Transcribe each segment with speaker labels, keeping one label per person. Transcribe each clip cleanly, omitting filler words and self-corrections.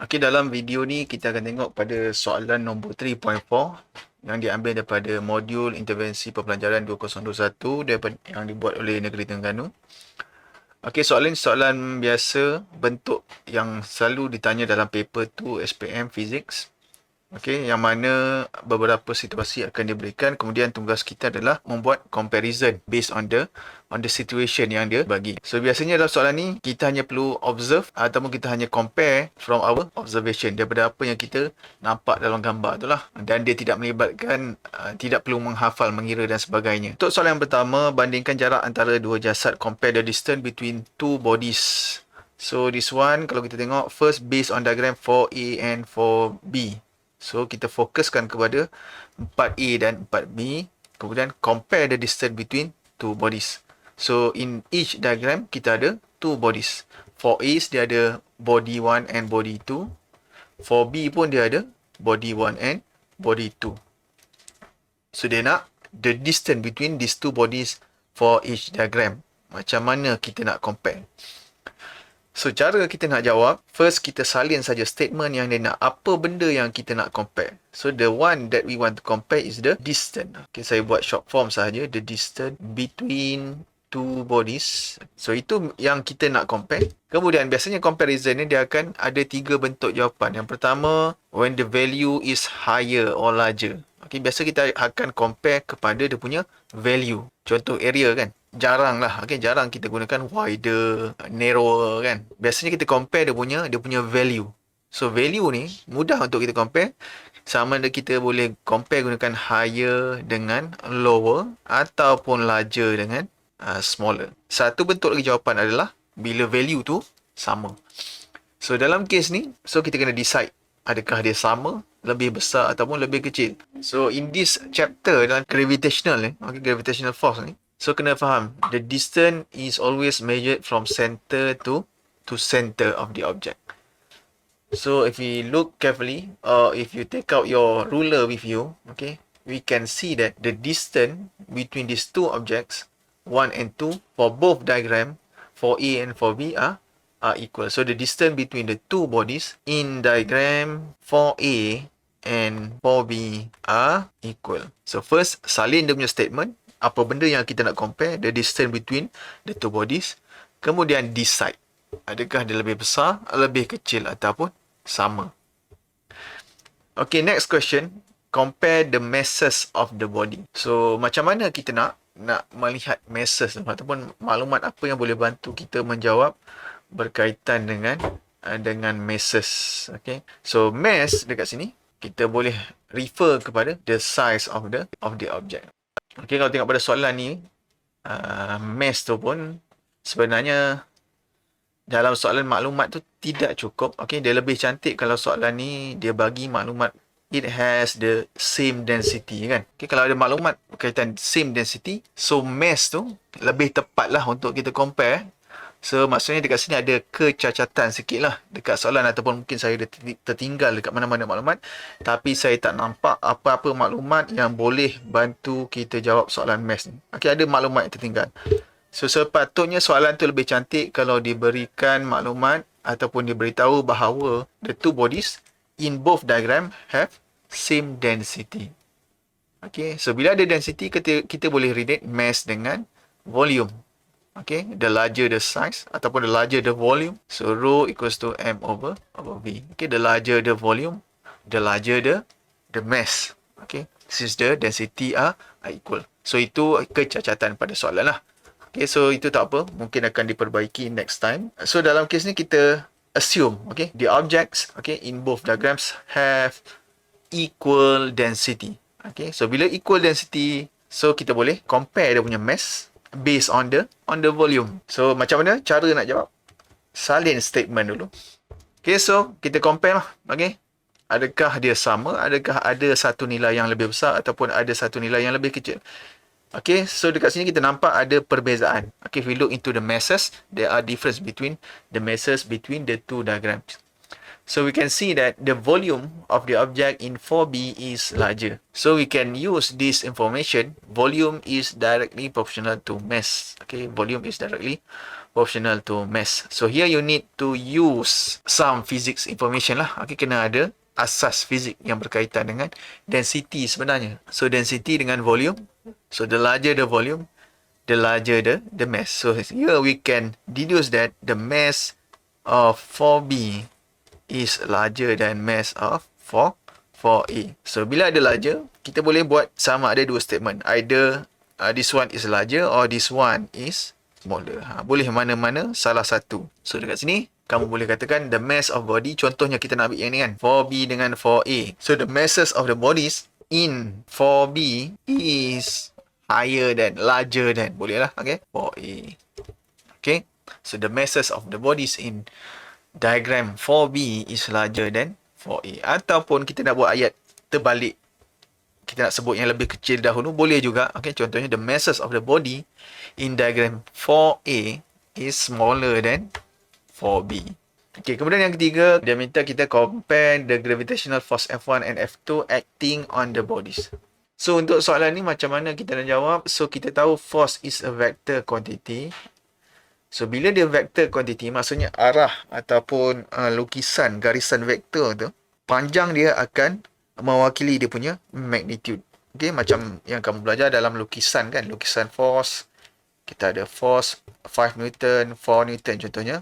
Speaker 1: Okey, dalam video ni kita akan tengok pada soalan nombor 3.4 yang diambil daripada modul intervensi pembelajaran 2021 daripada yang dibuat oleh Negeri Terengganu. Okey, soalan ini soalan biasa, bentuk yang selalu ditanya dalam paper 2 SPM Physics. Okey, yang mana beberapa situasi akan diberikan, kemudian tugas kita adalah membuat comparison based on the situation yang dia bagi. So biasanya dalam soalan ni kita hanya perlu observe ataupun kita hanya compare from our observation daripada apa yang kita nampak dalam gambar tu lah, dan dia tidak melibatkan tidak perlu menghafal, mengira dan sebagainya. Untuk soalan yang pertama, bandingkan jarak antara dua jasad, compare the distance between two bodies. So this one kalau kita tengok first based on diagram 4A and 4B. So, kita fokuskan kepada 4A dan 4B. Kemudian, compare the distance between two bodies. So, in each diagram, kita ada two bodies. 4A dia ada body 1 and body 2. 4B pun dia ada body 1 and body 2. So, dia nak the distance between these two bodies for each diagram. Macam mana kita nak compare? So, cara kita nak jawab, first kita salin saja statement yang dia nak, apa benda yang kita nak compare. So, the one that we want to compare is the distance. Okay, saya buat short form saja, the distance between two bodies. So, itu yang kita nak compare. Kemudian, biasanya comparison ni dia akan ada tiga bentuk jawapan. Yang pertama, when the value is higher or larger. Okay, biasa kita akan compare kepada dia punya value. Contoh area kan. Jarang lah. Okay, jarang kita gunakan wider, narrower kan. Biasanya kita compare dia punya value. So, value ni mudah untuk kita compare. Sama ada kita boleh compare gunakan higher dengan lower ataupun larger dengan smaller. Satu bentuk lagi jawapan adalah bila value tu sama. So, dalam case ni, so kita kena decide adakah dia sama, lebih besar ataupun lebih kecil. So, in this chapter dalam gravitational ni, okay, gravitational force ni, so, kena faham, the distance is always measured from center to center of the object. So, if we look carefully, or if you take out your ruler with you, okay, we can see that the distance between these two objects, 1 and 2, for both diagram, for A and for B are equal. So, the distance between the two bodies in diagram 4A and 4B are equal. So, first, salin dia punya statement. Apa benda yang kita nak compare, the distance between the two bodies. Kemudian decide, adakah dia lebih besar, lebih kecil ataupun sama. Okay, next question. Compare the masses of the body. So, macam mana kita nak melihat masses ataupun maklumat apa yang boleh bantu kita menjawab berkaitan dengan masses. Okay. So, mass dekat sini, kita boleh refer kepada the size of the object. Okay, kalau tengok pada soalan ni, mass tu pun sebenarnya dalam soalan maklumat tu tidak cukup. Okay, dia lebih cantik kalau soalan ni dia bagi maklumat it has the same density kan. Okay, kalau ada maklumat berkaitan same density, so mass tu lebih tepat lah untuk kita compare. So, maksudnya dekat sini ada kecacatan sikit lah dekat soalan, ataupun mungkin saya tertinggal dekat mana-mana maklumat. Tapi saya tak nampak apa-apa maklumat yang boleh bantu kita jawab soalan maths ni. Okay, ada maklumat yang tertinggal. So, sepatutnya soalan tu lebih cantik kalau diberikan maklumat ataupun diberitahu bahawa the two bodies in both diagram have same density. Okay, so bila ada density, kita boleh relate mass dengan volume. Okay, the larger the size ataupun the larger the volume, so rho equals to m over v. Okay, the larger the volume, the larger the mass. Okay, since the density are equal. So, itu kecacatan pada soalan lah. Okay, so itu tak apa, mungkin akan diperbaiki next time. So, dalam case ni kita assume, okay, the objects, okay, in both diagrams have equal density. Okay, so bila equal density, so kita boleh compare dia punya mass based on the volume. So, macam mana cara nak jawab? Salin statement dulu. Okay, so kita compare lah. Okay, adakah dia sama? Adakah ada satu nilai yang lebih besar ataupun ada satu nilai yang lebih kecil? Okay, so dekat sini kita nampak ada perbezaan. Okay, if we look into the masses, there are difference between the masses between the two diagrams. So, we can see that the volume of the object in 4B is larger. So, we can use this information. Volume is directly proportional to mass. Okay, volume is directly proportional to mass. So here you need to use some physics information lah. Okay, kena ada asas fizik yang berkaitan dengan density sebenarnya. So density dengan volume. So the larger the volume, the larger the mass. So here we can deduce that the mass of 4B is larger than mass of 4A. So bila ada larger, kita boleh buat sama ada dua statement. Either this one is larger or this one is smaller. Boleh mana-mana salah satu. So dekat sini kamu boleh katakan the mass of body, contohnya kita nak ambil yang ni kan, 4B dengan 4A. So the masses of the bodies in 4B is higher than, larger than, boleh lah, okay, 4A. Okay, so the masses of the bodies in diagram 4B is larger than 4A. Ataupun kita nak buat ayat terbalik, kita nak sebut yang lebih kecil dahulu, boleh juga. Okay, contohnya the masses of the body in diagram 4A is smaller than 4B. Okay, kemudian yang ketiga, dia minta kita compare the gravitational force F1 and F2 acting on the bodies. So untuk soalan ni macam mana kita nak jawab? So kita tahu force is a vector quantity. So bila dia vector quantity, maksudnya arah ataupun lukisan garisan vektor tu, panjang dia akan mewakili dia punya magnitude. Okay, macam yang kamu belajar dalam lukisan kan, lukisan force. Kita ada force 5 Newton, 4 Newton contohnya.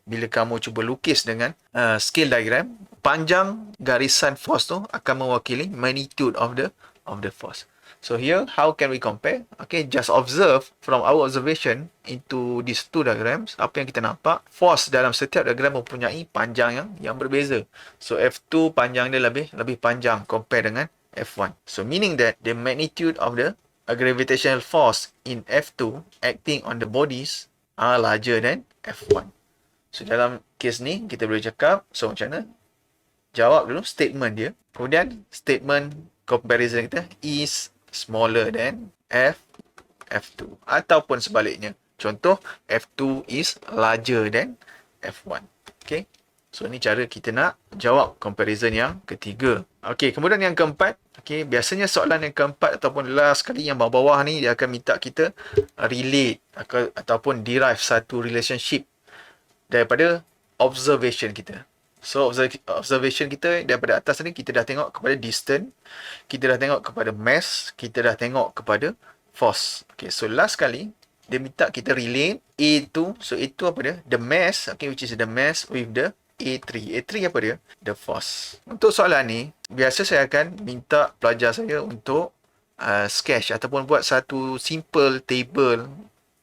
Speaker 1: Bila kamu cuba lukis dengan scale diagram, panjang garisan force tu akan mewakili magnitude of the force. So here, how can we compare? Okay, just observe from our observation into these two diagrams. Apa yang kita nampak, force dalam setiap diagram mempunyai panjang yang berbeza. So F2 panjang dia lebih panjang compare dengan F1. So meaning that the magnitude of the gravitational force in F2 acting on the bodies are larger than F1. So dalam kes ni kita boleh cakap, so macam mana? Jawab dulu statement dia. Kemudian statement comparison kita is smaller than F2. Ataupun sebaliknya. Contoh, F2 is larger than F1. Okay. So ni cara kita nak jawab comparison yang ketiga. Okay, kemudian yang keempat. Okay, biasanya soalan yang keempat ataupun last sekali yang bawah-bawah ni, dia akan minta kita relate ataupun derive satu relationship daripada observation kita. So observation kita daripada atas ni, kita dah tengok kepada distance, kita dah tengok kepada mass, kita dah tengok kepada force. Okay, so last kali dia minta kita relate A2. So A2 apa dia? The mass, okay, which is the mass with the A3. A3 apa dia? The force. Untuk soalan ni, biasa saya akan minta pelajar saya untuk sketch ataupun buat satu simple table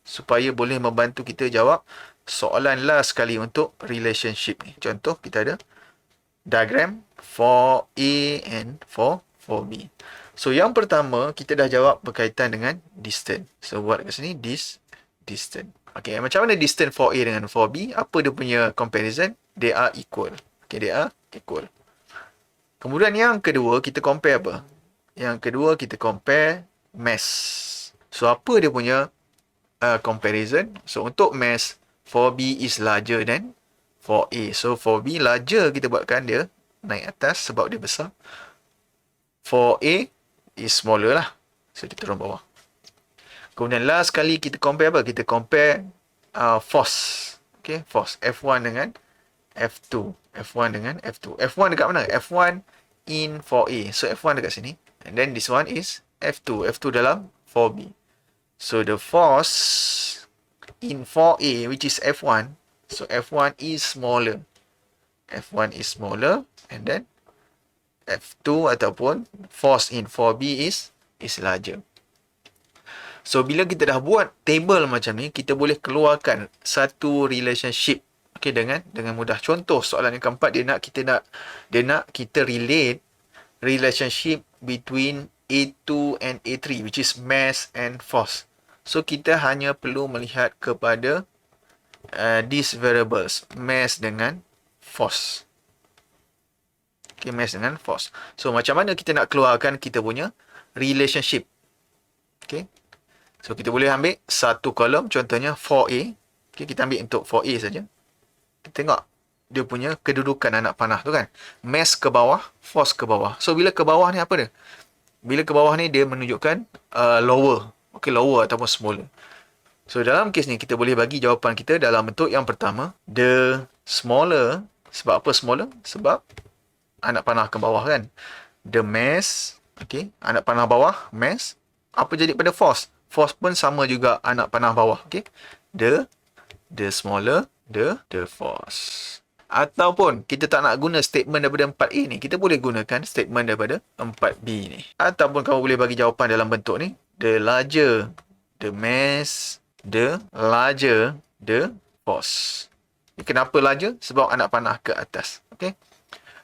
Speaker 1: supaya boleh membantu kita jawab soalan last sekali untuk relationship ni. Contoh, kita ada diagram 4A and 4B. So yang pertama, kita dah jawab berkaitan dengan distance. So buat kat sini, distance. Okay, macam mana distance 4A dengan 4B? Apa dia punya comparison? They are equal. Okay, they are equal. Kemudian yang kedua, kita compare apa? Yang kedua, kita compare mass. So apa dia punya comparison? So untuk mass, 4B is larger than 4A. So 4B larger, kita buatkan dia naik atas sebab dia besar. 4A is smaller lah. So dia turun bawah. Kemudian last kali kita compare apa? Kita compare force. Okay, force. F1 dengan F2. F1 dengan F2. F1 dekat mana? F1 in 4A. So F1 dekat sini. And then this one is F2. F2 dalam 4B. So the force in 4A, which is F1, so F1 is smaller. F1 is smaller, and then F2 ataupun force in 4B is larger. So bila kita dah buat table macam ni, kita boleh keluarkan satu relationship, okay, dengan mudah. Contoh soalan yang keempat, dia nak kita relate relationship between A2 and A3, which is mass and force. So kita hanya perlu melihat kepada these variables, mass dengan force. Okay, mass dengan force. So macam mana kita nak keluarkan kita punya relationship? Okay. So kita boleh ambil satu kolom, contohnya 4A. Okay, kita ambil untuk 4A saja. Kita tengok dia punya kedudukan anak panah tu kan. Mass ke bawah, force ke bawah. So bila ke bawah ni apa dia? Bila ke bawah ni dia menunjukkan lower. Okay, lower ataupun smaller. So, dalam kes ni, kita boleh bagi jawapan kita dalam bentuk yang pertama. The smaller. Sebab apa smaller? Sebab anak panah ke bawah kan. The mass. Okay. Anak panah bawah. Mass. Apa jadi pada force? Force pun sama juga anak panah bawah. Okay. The smaller. The force. Ataupun kita tak nak guna statement daripada 4A ni, kita boleh gunakan statement daripada 4B ni. Ataupun kamu boleh bagi jawapan dalam bentuk ni. The larger the mass, the larger the force. Kenapa larger? Sebab anak panah ke atas. Okay.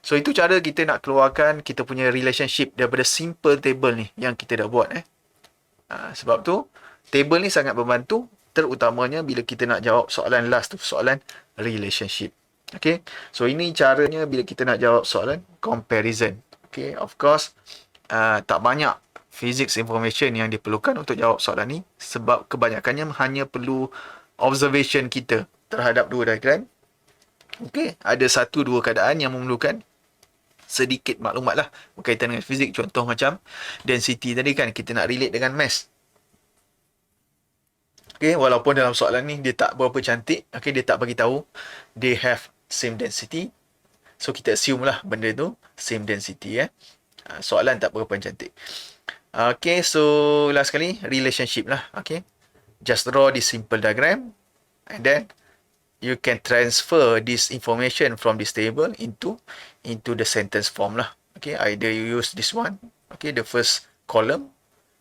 Speaker 1: So, itu cara kita nak keluarkan kita punya relationship daripada simple table ni yang kita dah buat. Sebab tu, table ni sangat membantu, terutamanya bila kita nak jawab soalan last tu, soalan relationship. Okay. So, ini caranya bila kita nak jawab soalan comparison. Okay. Of course, tak banyak physics information yang diperlukan untuk jawab soalan ni. Sebab kebanyakannya hanya perlu observation kita terhadap dua diagram. Okay. Ada satu dua keadaan yang memerlukan sedikit maklumat lah berkaitan dengan fizik. Contoh macam density tadi kan, kita nak relate dengan mass. Okay. Walaupun dalam soalan ni dia tak berapa cantik. Okay. Dia tak bagi tahu they have same density. So, kita assume lah benda tu same density. Soalan tak berapa cantik. Okay. So, last kali relationship lah. Okay. Just draw this simple diagram. And then you can transfer this information from this table into the sentence form lah. Okay. Either you use this one. Okay. The first column.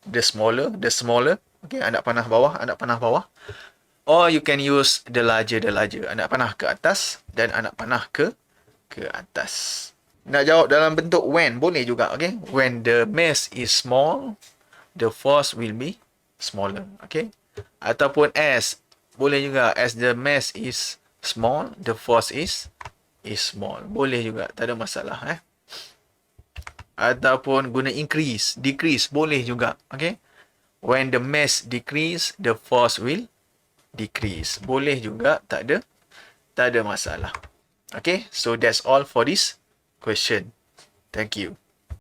Speaker 1: The smaller. Okay. Anak panah bawah. Or you can use the larger. Anak panah ke atas dan anak panah ke atas. Nak jawab dalam bentuk when, boleh juga. Okay. When the mass is small, the force will be smaller. Okay. Ataupun as, boleh juga. As the mass is small, the force is small. Boleh juga. Tak ada masalah. Ataupun guna increase, decrease. Boleh juga. Okay. When the mass decrease, the force will decrease. Boleh juga. Tak ada masalah. Okay. So, that's all for this question. Thank you.